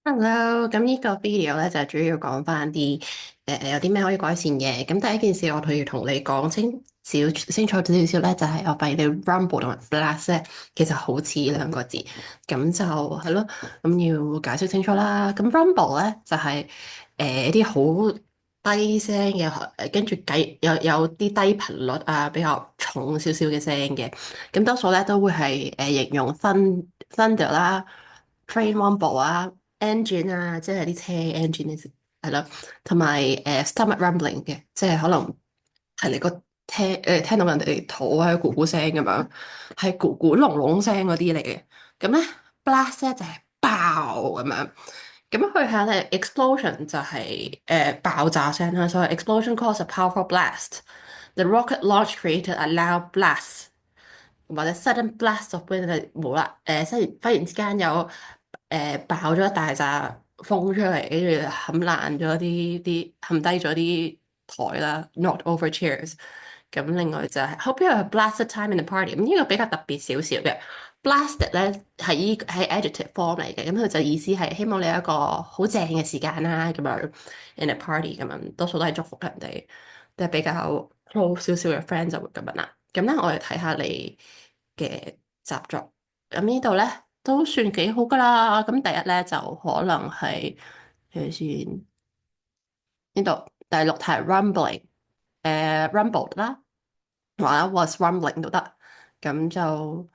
Hello，咁呢個 video 咧就主要講翻啲有啲咩可以改善嘅。咁第一件事我都要同你講清楚少少咧，就係我發現你 Rumble 同埋 Blast 咧，其實好似兩個字，咁就係咯，咁要解釋清楚啦。咁 Rumble 咧就係一啲好低聲嘅，跟住有啲低頻率啊，比較重少少嘅聲嘅。咁多數咧都會係形容 thunder 啦，train rumble 啊。engine 啊，即係啲車 engine 呢啲係咯，同埋stomach rumbling 嘅，即係可能係你個聽到人哋肚喺度咕咕聲咁樣，係咕咕隆隆聲嗰啲嚟嘅。咁咧 blast 咧就係爆咁樣，咁佢下咧 explosion 就係爆炸聲啦，所以 explosion caused a powerful blast. The rocket launch created a loud blast. 或者 sudden blast of wind 係冇啦，忽然之間有爆咗一大紮風出嚟，跟住冚爛咗冚低咗啲台啦，knocked over chairs。咁另外就係 hope you have a blasted time in the party。咁呢個比較特別少少嘅 blasted 咧係 adjective form 嚟嘅，咁佢就意思係希望你有一個好正嘅時間啦，咁樣 in a party 咁樣，多數都係祝福人哋，都係比較 close 少少嘅 friend 就會咁樣啦。咁咧，我哋睇下你嘅習作。咁呢度咧都算幾好噶啦。咁第一咧就可能係睇下先，呢度第六題 rumbling，rumbled 啦，或者 was rumbling 都得。咁就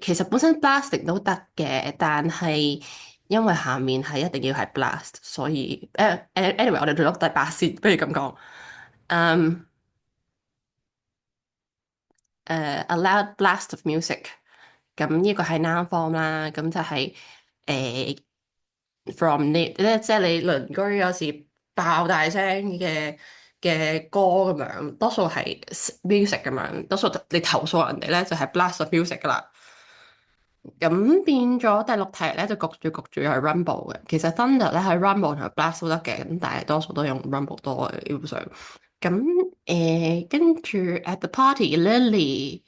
其實本身 blasting 都得嘅，但係因為下面係一定要係 blast，所以anyway 我哋做咗第八先，不如咁講。嗯a loud blast of music。咁呢個係 noun form 啦，咁就係from 你咧，即係你鄰居有時爆大聲嘅歌咁樣，多數係 music 咁樣，多數你投訴人哋咧就係 blast of music 噶啦。咁變咗第六題咧就焗住係 rumble 嘅，其實 thunder 咧係 rumble 同埋 blast 都得嘅，咁但係多數都用 rumble 多嘅基本上。咁跟住 at the party Lily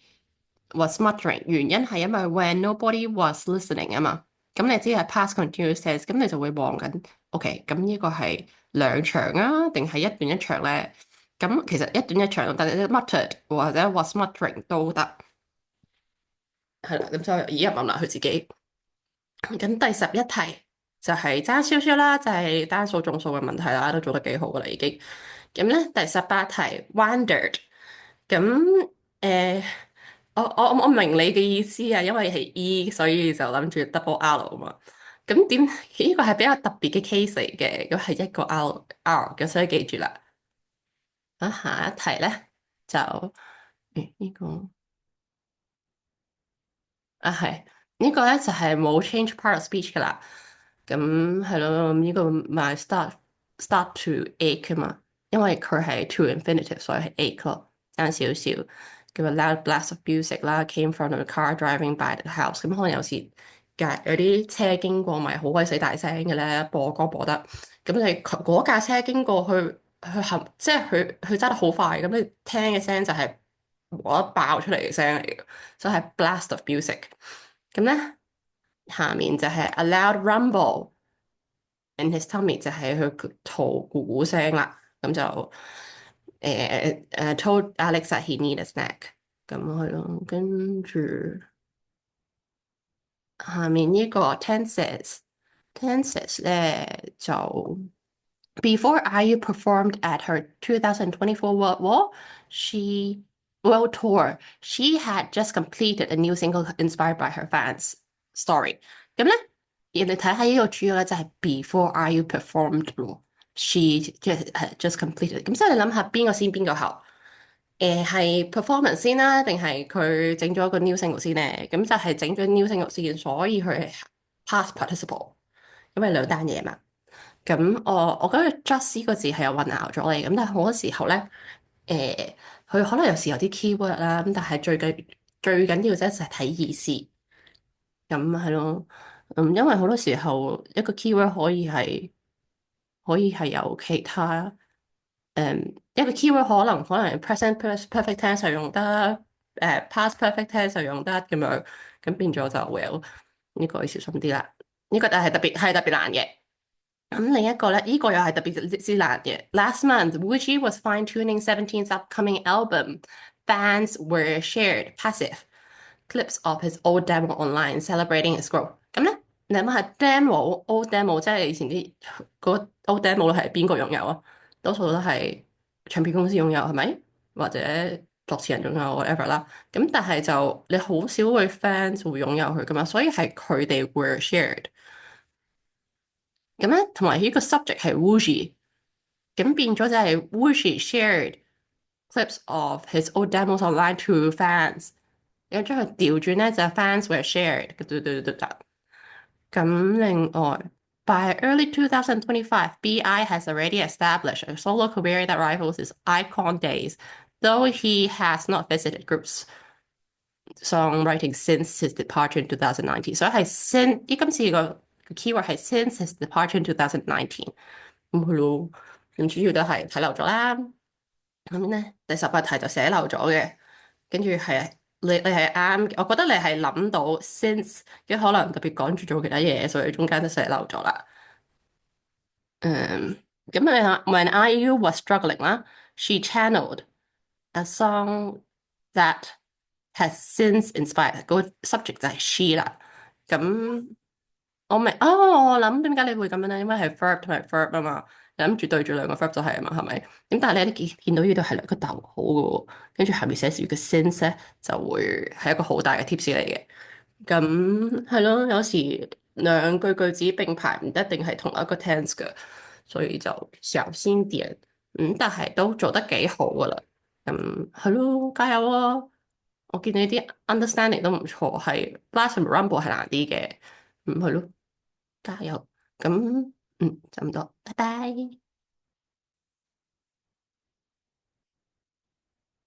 was muttering，原因係因為 when nobody was listening 啊嘛，咁你知係 past continuous tense，咁你就會望緊，OK，咁呢個係兩場啊，定係一段一場咧？咁其實一段一場，但係 muttered 或者 was muttering 都得，係啦，咁就以一問啦佢自己。咁第十一題就係爭少少啦，就係單數眾數嘅問題啦，都做得幾好噶啦已經。咁咧第十八題 wandered，咁誒、呃我明你嘅意思啊，因為係 E，所以就諗住 double R 啊嘛。咁點呢個係比較特別嘅 case 嚟嘅，咁係一個 R 嘅，所以記住啦。咁下一題咧就呢個。啊係，呢個咧就係冇 change part of speech 噶啦，咁係咯，呢個咪 start to ache 啊嘛，因為佢係 to infinitive，所以係 ache 咯，爭少少。咁啊 loud blast of music 啦，came from the car driving by the house，咁可能有時有啲車經過咪好鬼死大聲嘅咧，播歌播得，咁你嗰架車經過去行，即係佢揸得好快，咁你聽嘅聲就係我一爆出嚟嘅聲嚟嘅。就係 blast of music。咁咧，下面就係 a loud rumble in his tummy，就係佢肚咕咕聲啦。咁就told Alex that he need a snack。咁係咯，跟住下面呢個 tenses 咧就 before IU performed at her 2024 World War, she World Tour, she had just completed a new single inspired by her fans. Story。咁咧，人哋睇下呢個主要咧就係 before IU performed 咯，she just completed。咁即係你諗下邊個先邊個後？係 performance 先啦，定係佢整咗個 new single 先咧？咁就係整咗 new single 先，所以佢係 past participle，因為兩單嘢嘛。咁我覺得 just 呢個字係有混淆咗嚟，咁但係好多時候咧，佢可能有時有啲 keyword 啦，咁但係最緊要啫就係睇意思，咁係咯，因為好多時候一個 keyword 可以係有其他，一個 keyword 可能 present perfect tense 就用得，past perfect tense 就用得咁樣，咁變咗就 well 呢個要小心啲啦。呢個就係特別難嘅。咁另一個咧，呢個又係特別之難嘅。Last month, Wuji was fine-tuning Seventeen's upcoming album. Fans were shared passive clips of his old demo online, celebrating his growth。咁咧，你諗下 old demo 即係以前啲嗰 old demo 係邊個擁有啊？多數都係唱片公司擁有，係咪？或者作詞人擁有 whatever 啦。咁但係就你好少會 fans 會擁有佢噶嘛，所以係佢哋 were shared。咁咧，同埋呢個 subject 係 Wuji，咁變咗就係 Wuji shared clips of his old demos online to fans。咁將佢調轉咧就係 fans were shared。對對對對。咁另外，by early 2025, BI has already established a solo career that rivals his icon days, though he has not visited groups songwriting since his departure in 2019。所以係 今次個 keyword 係 since his departure in 2019。咁佢咯，咁主要都係睇漏咗啦。咁咧第十八題就寫漏咗嘅，跟住係你係啱，我覺得你係諗到 since，跟可能特別趕住做其他嘢，所以中間都寫漏咗啦。嗯，咁你話 When IU was struggling 啦，she channeled a song that has since inspired，嗰個 subject 就係 she 啦。咁我明哦，我諗點解你會咁樣咧？因為係 verb 同埋 verb 啊嘛，你諗住對住兩個 verb 就係啊嘛，係咪？咁但係你見到呢度係兩個逗號嘅喎，跟住下面寫住嘅 since 咧，就會係一個好大嘅 tips 嚟嘅。咁係咯，有時兩句句子並排唔一定係同一個 tense 嘅，所以就小心啲。但係都做得幾好噶啦。咁係咯，加油啊！我見你啲 understanding 都唔錯，係 Blast 同 Rumble 係難啲嘅。係咯，加油。咁就咁多，拜拜。